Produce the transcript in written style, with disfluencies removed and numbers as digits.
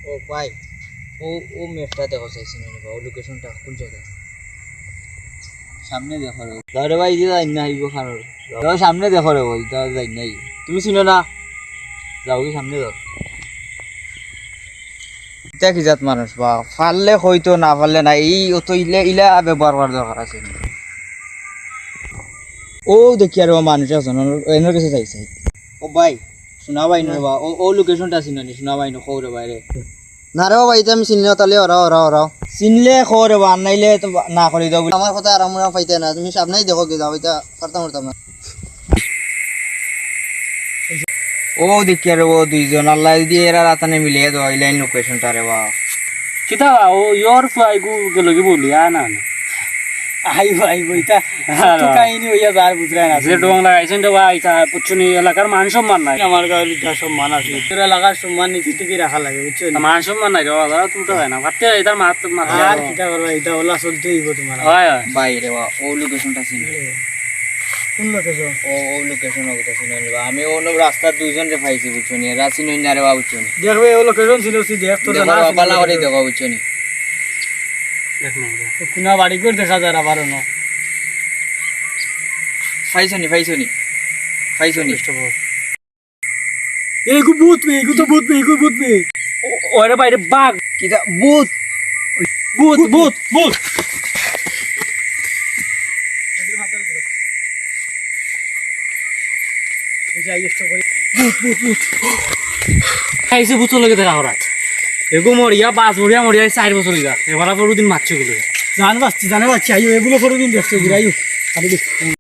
ও ভাই ও ও ম্যাপটা দেখো চাইছি না বা ও লোকেশনটা কোন জায়গায় সামনে দেখো রে দাদা ভাই যে যাই না আইবো খানোর দাও সামনে দেখো রে ওই দাদা যাই নাই তুমি চিনো না যাও কি সামনে যাও এটা কি জাত মানুষ বা ফাললে হয়তো না ফাললে না এই অত ইলে ইলা ব্যবহার করার দরকার আছে ও দেখি আর মানুষ আছে এনার কাছে চাইছে ও ভাই শোনা ভাই না বা ও লোকেশনটা চিনো নি শোনা ভাই না খৌরে বাইরে না রে বাবা এটা আমি চিনি না তাহলে ওরাও চিনলে খৌরে বা আনাইলে তো না করে দাও আমার কথা আর আমরা পাইতে না তুমি সামনেই দেখো কি যাও এটা করতাম না ও দেখি আর ও দুইজন আল্লাহ দিয়ে এরা রাতানে মিলিয়ে দাও এই লাইন লোকেশনটা রে বা কিতা ও ইয়োর ফাইগু গেল কি বলি না আইবো এটা তো কাহিনী হইয়া যার বুঝরা না যে ডং লাগাইছেন তো ভাই তা পুচুনি এলাকার মান সম্মান নাই আমার গাড়ি যা সম্মান আছে তোর এলাকার সম্মান নীতি থেকে রাখা লাগে বুঝছো মান সম্মান নাই রে বাবা তুমি তো হয় না ভাবতে এটার মাত আর কিটা করবা এটা ওলা চলতে হইব তোমার হয় ভাই রে বা ও লোকেশনটা চিনি কোন লোকেশন ও লোকেশন ওটা চিনি বা আমি ও রাস্তার দুইজন রে পাইছি বুঝছো নি এরা চিনি না রে বা বুঝছো নি দেখবে ও লোকেশন ছিল সি দেখ তো দেখো বালা করে দেখো বুঝছো নি দেখ না কোনা বাড়ি করে দেখা যায় আবার না পাইছনি এইগু ভূত মে ওরে বাইরে বাঘ কিটা ভূত খাইছে ভূত লগে দেখা হরাত এগো মরিয়া 5 মরিয়া 4 বছর হইগা এবার পরদিন মারছে গুলো জানে বাচ্চি আইও এগুলো করে দিন দেখছো ঘুরাইও